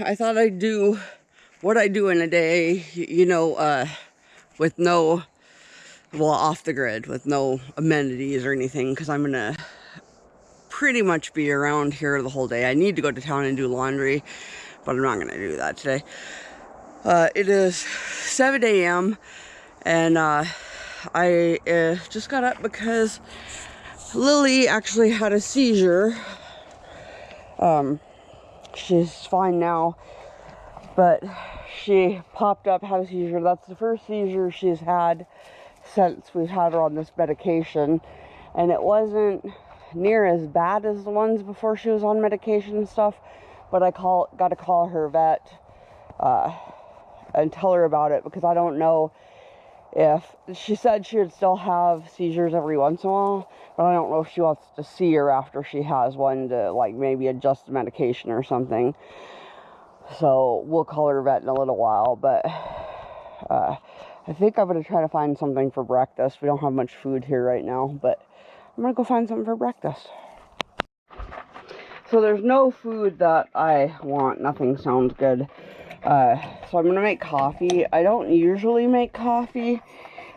I thought I'd do what I do in a day, with no, well, off the grid, with no amenities or anything, because I'm gonna pretty much be around here the whole day. I need to go to town and do laundry, but I'm not gonna do that today. It is 7 a.m. and I just got up because Lily actually had a seizure. She's fine now, but she popped up, had a seizure. That's the first seizure she's had since we've had her on this medication, and it wasn't near as bad as the ones before she was on medication and stuff, but I got to call her vet and tell her about it, because I don't know if she said she would still have seizures every once in a while, but I don't know if she wants to see her after she has one to, like, maybe adjust the medication or something. So we'll call her vet in a little while, but I think I'm going to try to find something for breakfast. We don't have much food here right now, but I'm going to go find something for breakfast. So there's no food that I want. Nothing sounds good. So I'm going to make coffee. I don't usually make coffee.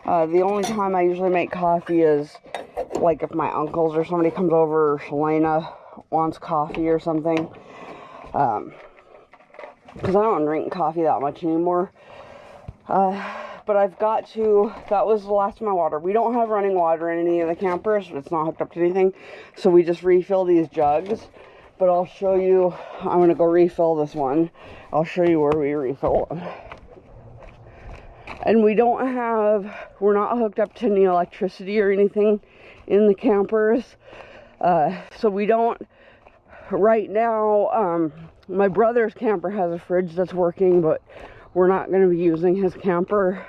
The only time I usually make coffee is like if my uncles or somebody comes over, or Shalana wants coffee or something. Because I don't drink coffee that much anymore. But I've got to, that was the last of my water. We don't have running water in any of the campers. It's not hooked up to anything. So we just refill these jugs. But I'll show you, I'm going to go refill this one. I'll show you where we refill them. And we're not hooked up to any electricity or anything in the campers. So we don't, right now, my brother's camper has a fridge that's working, but we're not going to be using his camper,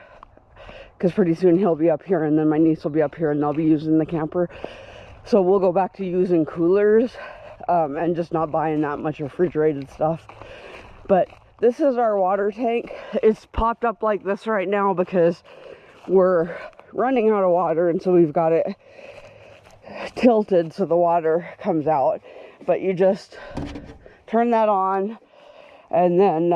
because pretty soon he'll be up here, and then my niece will be up here, and they'll be using the camper. So we'll go back to using coolers, and just not buying that much refrigerated stuff. But this is our water tank. It's popped up like this right now because we're running out of water, and so we've got it tilted so the water comes out. But you just turn that on, and then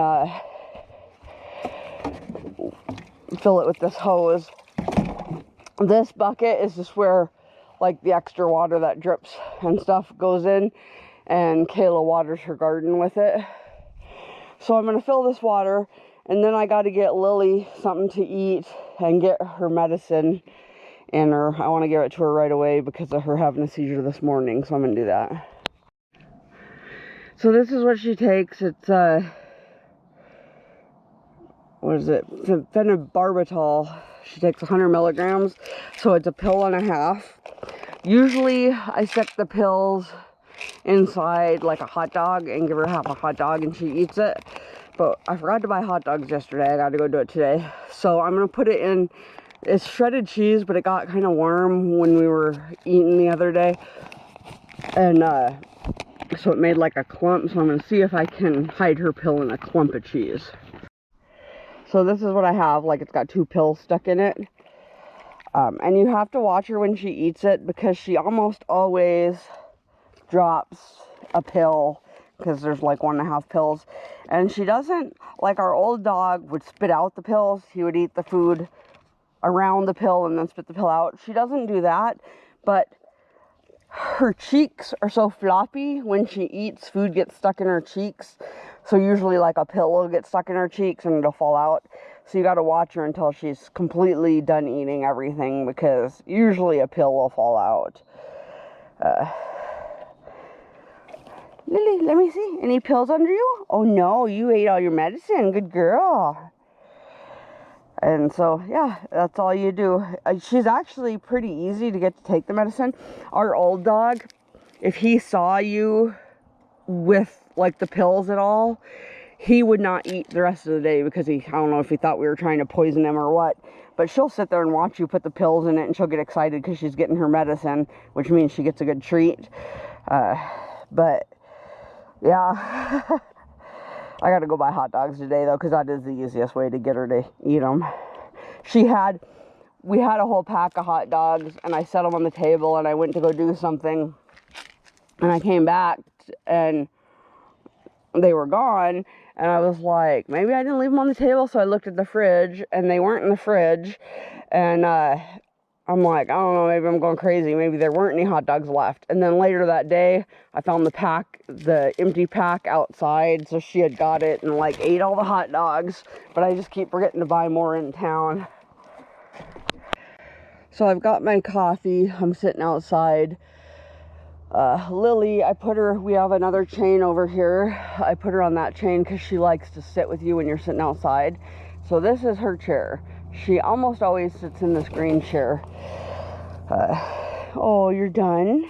fill it with this hose. This bucket is just where, like, the extra water that drips and stuff goes in, and Kayla waters her garden with it. So I'm going to fill this water, and then I got to get Lily something to eat and get her medicine in her. I want to give it to her right away because of her having a seizure this morning, so I'm going to do that. So this is what she takes. It's what is it? Phenobarbital. She takes 100 milligrams, so it's a pill and a half. Usually I stick the pills inside like a hot dog and give her half a hot dog and she eats it, but I forgot to buy hot dogs yesterday. I got to go do it today, so I'm gonna put it in. It's shredded cheese, but it got kind of warm when we were eating the other day, and so it made like a clump. So I'm gonna see if I can hide her pill in a clump of cheese. So this is what I have. Like, it's got 2 pills stuck in it. And you have to watch her when she eats it, because she almost always drops a pill, because there's like 1.5 pills. And she doesn't, like our old dog would spit out the pills. He would eat the food around the pill and then spit the pill out. She doesn't do that, but her cheeks are so floppy. When she eats, food gets stuck in her cheeks. So usually like a pill will get stuck in her cheeks and it'll fall out. So you got to watch her until she's completely done eating everything, because usually a pill will fall out. Lily, let me see. Any pills under you? Oh no, you ate all your medicine. Good girl. And so, yeah, that's all you do. She's actually pretty easy to get to take the medicine. Our old dog, if he saw you with like the pills at all, he would not eat the rest of the day, because I don't know if he thought we were trying to poison him or what, but she'll sit there and watch you put the pills in it, and she'll get excited because she's getting her medicine, which means she gets a good treat. But yeah, I gotta go buy hot dogs today though, because that is the easiest way to get her to eat them. We had a whole pack of hot dogs, and I set them on the table, and I went to go do something, and I came back, and they were gone. And I was like, maybe I didn't leave them on the table. So I looked at the fridge, and they weren't in the fridge. And I'm like, I don't know, maybe I'm going crazy. Maybe there weren't any hot dogs left. And then later that day, I found the empty pack outside. So she had got it and like ate all the hot dogs. But I just keep forgetting to buy more in town. So I've got my coffee. I'm sitting outside. Lily, we have another chain over here. I put her on that chain because she likes to sit with you when you're sitting outside. So this is her chair. She almost always sits in this green chair. Oh, you're done?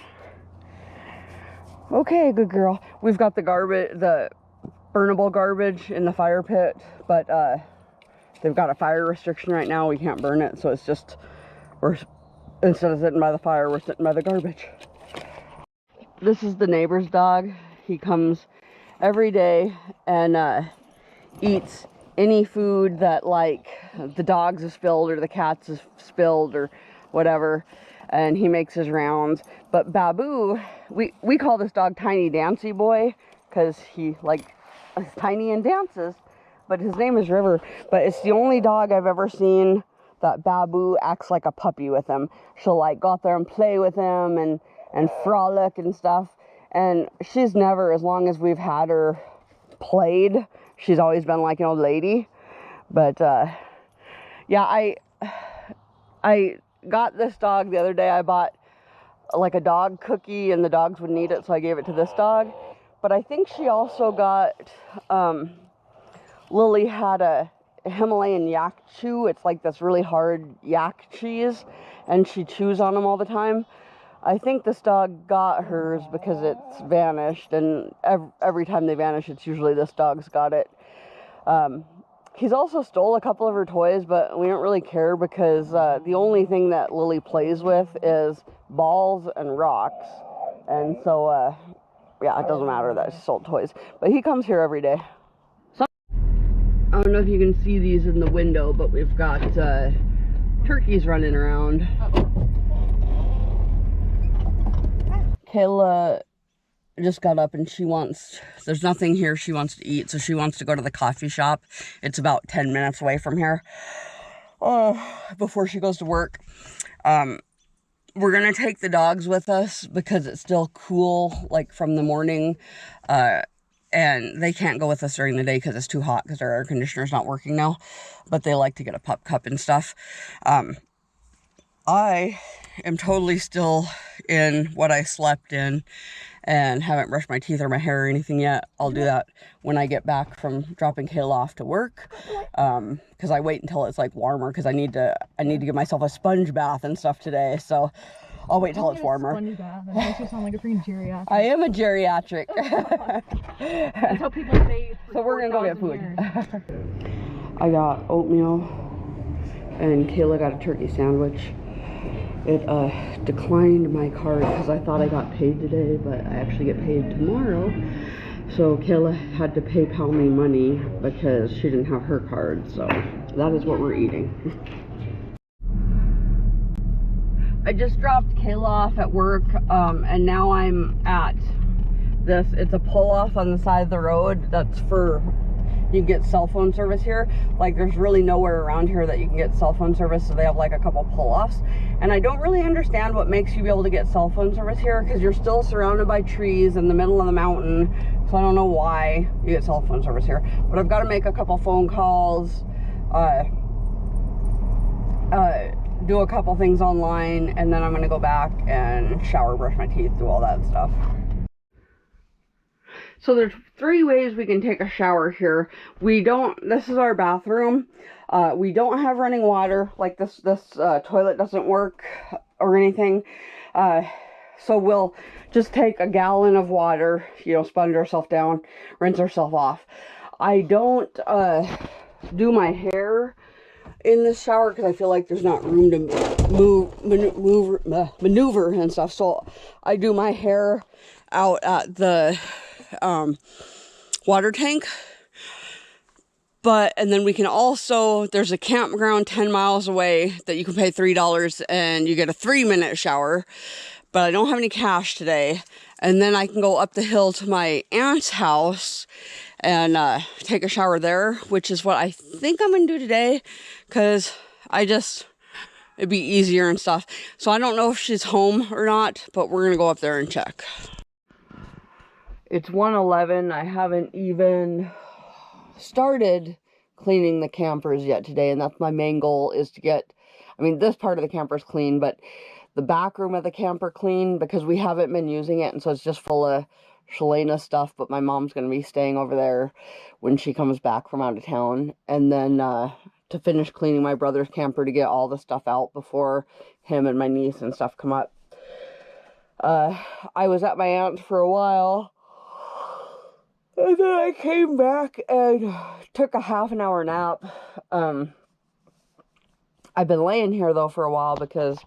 Okay, good girl. We've got the burnable garbage in the fire pit, but they've got a fire restriction right now. We can't burn it, so it's just, instead of sitting by the fire, we're sitting by the garbage. This is the neighbor's dog. He comes every day and eats any food that like the dogs have spilled or the cats have spilled or whatever, and he makes his rounds. But Babu, we call this dog Tiny Dancy Boy because he like is tiny and dances, but his name is River. But it's the only dog I've ever seen that Babu acts like a puppy with him. She'll like go out there and play with him and frolic and stuff. And she's never, as long as we've had her, played. She's always been like an old lady. But yeah, I got this dog the other day. I bought like a dog cookie and the dogs wouldn't eat it, so I gave it to this dog. But I think she also got Lily had a Himalayan yak chew. It's like this really hard yak cheese, and she chews on them all the time. I think this dog got hers because it's vanished, and every time they vanish, it's usually this dog's got it. He's also stole a couple of her toys, but we don't really care because the only thing that Lily plays with is balls and rocks. And so, yeah, it doesn't matter that she stole toys. But he comes here every day. I don't know if you can see these in the window, but we've got turkeys running around. Kayla just got up and there's nothing here she wants to eat, so she wants to go to the coffee shop. It's about 10 minutes away from here. Before she goes to work. We're gonna take the dogs with us because it's still cool, like from the morning. And they can't go with us during the day because it's too hot because our air conditioner's not working now. But they like to get a pup cup and stuff. I am totally still in what I slept in and haven't brushed my teeth or my hair or anything yet. I'll do that when I get back from dropping Kayla off to work. Because I wait until it's like warmer because I need to give myself a sponge bath and stuff today. So I'll wait till it's warmer. Sponge bath. That makes you sound like a freaking geriatric. I am a geriatric. That's how people say. So we're gonna go get food. I got oatmeal and Kayla got a turkey sandwich. It declined my card because I thought I got paid today, but I actually get paid tomorrow. So Kayla had to PayPal me money because she didn't have her card. So that is what we're eating. I just dropped Kayla off at work, and now I'm at this. It's a pull-off on the side of the road that's for, you get cell phone service here. Like there's really nowhere around here that you can get cell phone service, so they have like a couple pull-offs. And I don't really understand what makes you be able to get cell phone service here because you're still surrounded by trees in the middle of the mountain. So I don't know why you get cell phone service here. But I've got to make a couple phone calls, do a couple things online, and then I'm gonna go back and shower, brush my teeth, do all that stuff. So there's 3 ways we can take a shower here. This is our bathroom. We don't have running water, like this toilet doesn't work or anything. So we'll just take a gallon of water, sponge ourselves down, rinse ourselves off. I don't do my hair in this shower because I feel like there's not room to maneuver and stuff. So I do my hair out at the water tank. And then we can also, there's a campground 10 miles away that you can pay $3 and you get a 3-minute shower. but I don't have any cash today. And then I can go up the hill to my aunt's house and take a shower there, which is what I think I'm gonna do today, because it'd be easier and stuff. So I don't know if she's home or not, but we're gonna go up there and check. It's 1:11. I haven't even started cleaning the campers yet today, and that's my main goal, is to get, I mean, this part of the camper is clean, but the back room of the camper clean, because we haven't been using it, and so it's just full of Shalena stuff. But my mom's going to be staying over there when she comes back from out of town, and then to finish cleaning my brother's camper to get all the stuff out before him and my niece and stuff come up. I was at my aunt's for a while, and then I came back and took a half-an-hour nap. I've been laying here though for a while because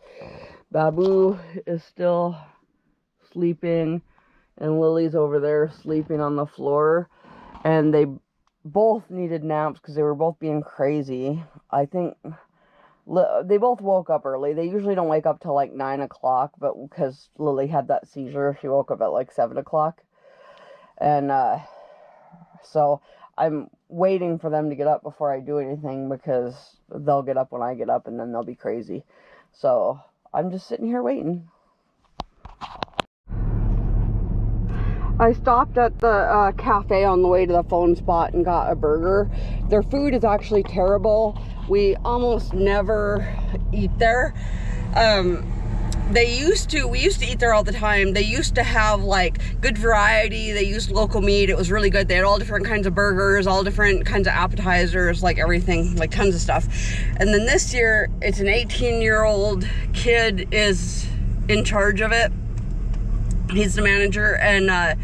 Babu is still sleeping and Lily's over there sleeping on the floor, and they both needed naps because they were both being crazy. I think they both woke up early. They usually don't wake up till like 9 o'clock, but because Lily had that seizure, she woke up at like 7 o'clock. And so I'm waiting for them to get up before I do anything, because they'll get up when I get up and then they'll be crazy. So I'm just sitting here waiting. I stopped at the cafe on the way to the phone spot and got a burger. Their food is actually terrible. We almost never eat there. We used to eat there all the time. They used to have like good variety. They used local meat. It was really good. They had all different kinds of burgers, all different kinds of appetizers, like everything, like tons of stuff. And then this year, it's an 18-year-old kid is in charge of it. He's the manager, and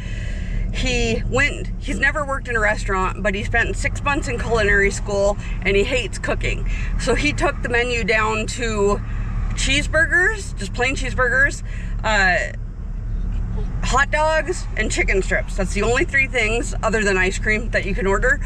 he's never worked in a restaurant, but he spent 6 months in culinary school, and he hates cooking. So he took the menu down to cheeseburgers, just plain cheeseburgers, hot dogs, and chicken strips. That's the only 3 things other than ice cream that you can order.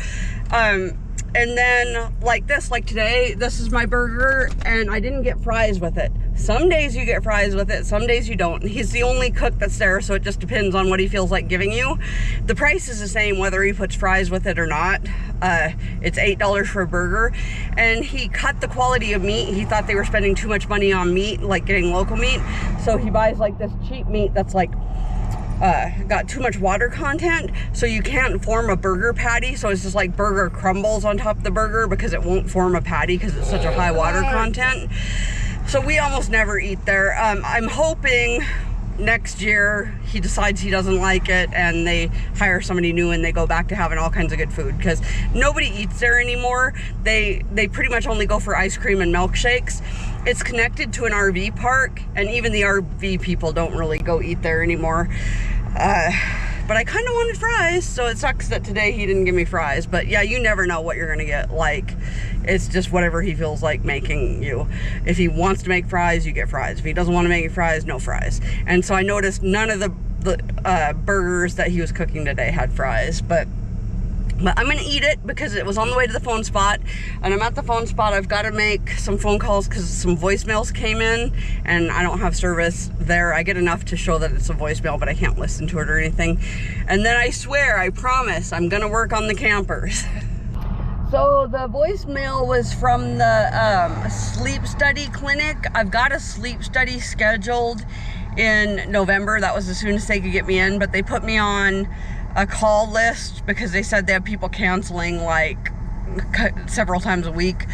And then like today, this is my burger, and I didn't get fries with it. Some days you get fries with it, some days you don't. He's the only cook that's there, so it just depends on what he feels like giving you. The price is the same whether he puts fries with it or not. It's $8 for a burger, and he cut the quality of meat. He thought they were spending too much money on meat, like getting local meat, so he buys like this cheap meat that's like got too much water content, so you can't form a burger patty. So it's just like burger crumbles on top of the burger because it won't form a patty because it's such a high water content. So we almost never eat there. I'm hoping next year he decides he doesn't like it and they hire somebody new and they go back to having all kinds of good food, because nobody eats there anymore. They pretty much only go for ice cream and milkshakes. It's connected to an RV park, and even the RV people don't really go eat there anymore. But I kind of wanted fries, so it sucks that today he didn't give me fries. But yeah, you never know what you're gonna get. Like, it's just whatever he feels like making you. If he wants to make fries, you get fries. If he doesn't want to make fries, no fries. And so I noticed none of the burgers that he was cooking today had fries, but I'm gonna eat it because it was on the way to the phone spot, and I'm at the phone spot. I've got to make some phone calls because some voicemails came in and I don't have service there. I get enough to show that it's a voicemail, but I can't listen to it or anything. And then I swear, I promise, I'm gonna work on the campers. So the voicemail was from the sleep study clinic. I've got a sleep study scheduled in November. That was as soon as they could get me in, but they put me on a call list because they said they have people canceling like several times a week.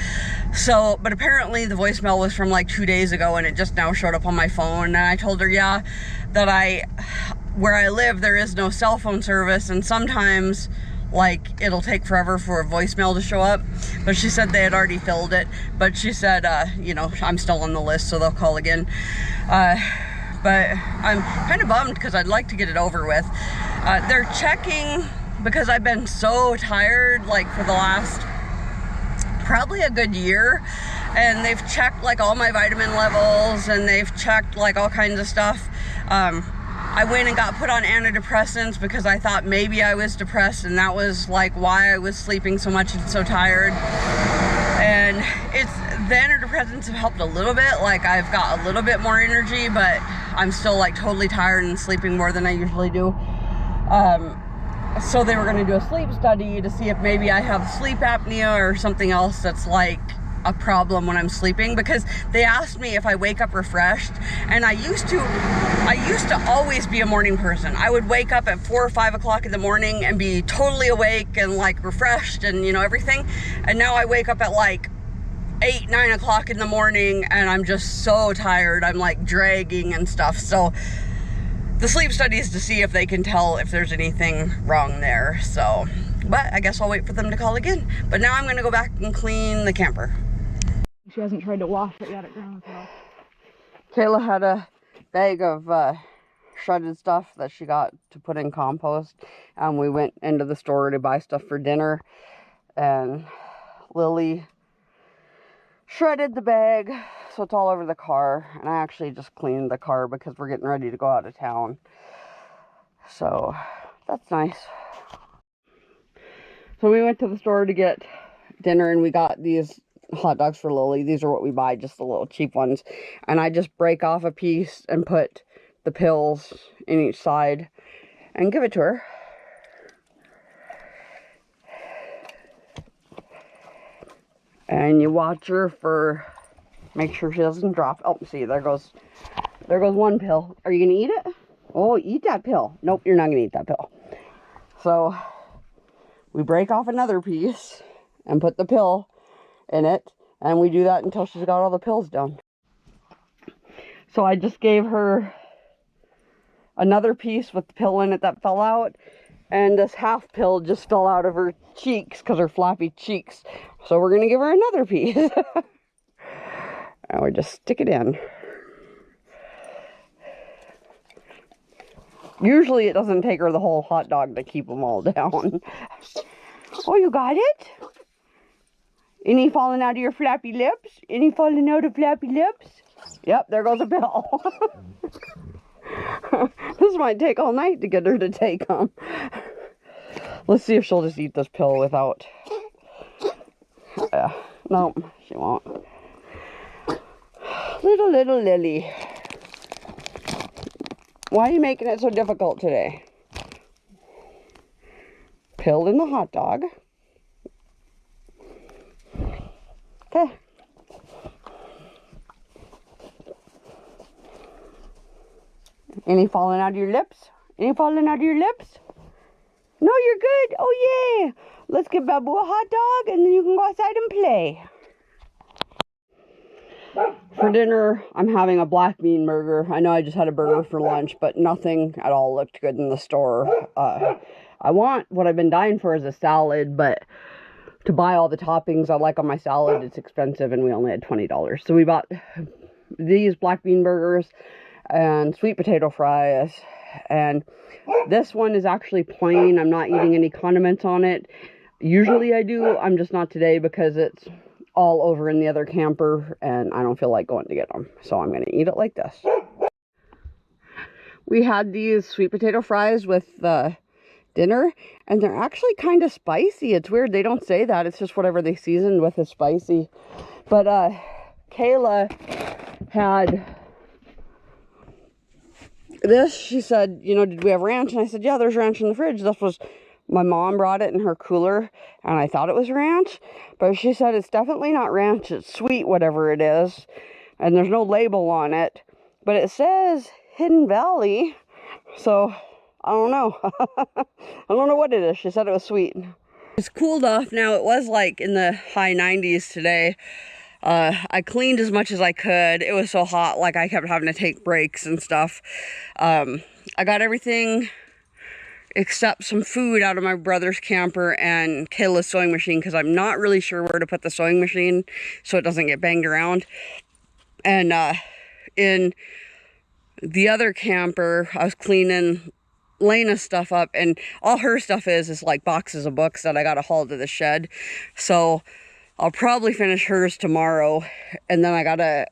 So, but apparently the voicemail was from like 2 days ago and it just now showed up on my phone. And I told her, yeah, that where I live, there is no cell phone service, and sometimes like it'll take forever for a voicemail to show up. But she said they had already filled it, but she said, you know, I'm still on the list, so they'll call again. But I'm kind of bummed because I'd like to get it over with. They're checking because I've been so tired, like for the last probably a good year, and they've checked like all my vitamin levels, and they've checked like all kinds of stuff. I went and got put on antidepressants because I thought maybe I was depressed, and that was like why I was sleeping so much and so tired. And the antidepressants have helped a little bit. Like, I've got a little bit more energy, but I'm still like totally tired and sleeping more than I usually do. So they were gonna do a sleep study to see if maybe I have sleep apnea or something else that's like a problem when I'm sleeping, because they asked me if I wake up refreshed, and I used to always be a morning person. I would wake up at 4 or 5 o'clock in the morning and be totally awake and like refreshed and, you know, everything. And now I wake up at like 8, 9 o'clock in the morning and I'm just so tired. I'm like dragging and stuff. So the sleep study is to see if they can tell if there's anything wrong there. So, but I guess I'll wait for them to call again. But now I'm gonna go back and clean the camper. She hasn't tried to wash it yet at Grandma's house. Kayla had a bag of shredded stuff that she got to put in compost. We went into the store to buy stuff for dinner, and Lily shredded the bag so it's all over the car. And I actually just cleaned the car because we're getting ready to go out of town. So that's nice. So we went to the store to get dinner, and we got these hot dogs for Lily. These are what we buy, just the little cheap ones. And I just break off a piece and put the pills in each side and give it to her. And you watch her for, make sure she doesn't drop. Oh, see, there goes one pill. Are you gonna eat it? Oh, eat that pill. Nope, you're not gonna eat that pill. So we break off another piece and put the pill in it, and we do that until she's got all the pills down. So I just gave her another piece with the pill in it that fell out, and this half pill just fell out of her cheeks because her floppy cheeks. So we're gonna give her another piece. And we just stick it in. Usually it doesn't take her the whole hot dog to keep them all down. Oh, you got it? Any falling out of your flappy lips? Any falling out of flappy lips? Yep, there goes a pill. This might take all night to get her to take them. Let's see if she'll just eat this pill without... no, she won't. Little Lily. Why are you making it so difficult today? Pill in the hot dog. Okay. Any falling out of your lips? Any falling out of your lips? No, you're good. Oh, yeah. Let's give Babu a hot dog, and then you can go outside and play. For dinner, I'm having a black bean burger. I know I just had a burger for lunch, but nothing at all looked good in the store. I want, what I've been dying for is a salad, but to buy all the toppings I like on my salad, it's expensive, and we only had $20. So we bought these black bean burgers and sweet potato fries, and this one is actually plain. I'm not eating any condiments on it. Usually I do. I'm just not today because it's all over in the other camper, and I don't feel like going to get them. So I'm going to eat it like this. We had these sweet potato fries with dinner, and they're actually kind of spicy. It's weird. They don't say that. It's just whatever they seasoned with is spicy. But Kayla had this. She said, you know, did we have ranch? And I said, yeah, there's ranch in the fridge. This was, my mom brought it in her cooler, and I thought it was ranch. But she said it's definitely not ranch. It's sweet, whatever it is. And there's no label on it. But it says Hidden Valley. So I don't know. I don't know what it is. She said it was sweet. It's cooled off now. It was like in the high 90s today. I cleaned as much as I could. It was so hot, like I kept having to take breaks and stuff. I got everything except some food out of my brother's camper and Kayla's sewing machine, because I'm not really sure where to put the sewing machine so it doesn't get banged around. And in the other camper, I was cleaning Lena's stuff up, and all her stuff is like boxes of books that I gotta haul to the shed. So I'll probably finish hers tomorrow, and then I gotta,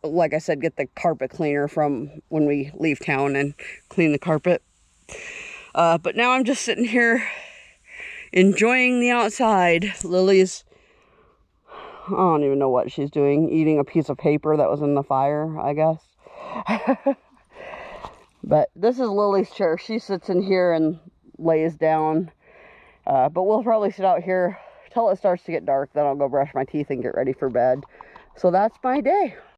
like I said, get the carpet cleaner from when we leave town and clean the carpet. But now I'm just sitting here enjoying the outside. Lily's I don't even know what she's doing. Eating a piece of paper that was in the fire, I guess. But this is Lily's chair. She sits in here and lays down. But we'll probably sit out here till it starts to get dark. Then I'll go brush my teeth and get ready for bed. So that's my day.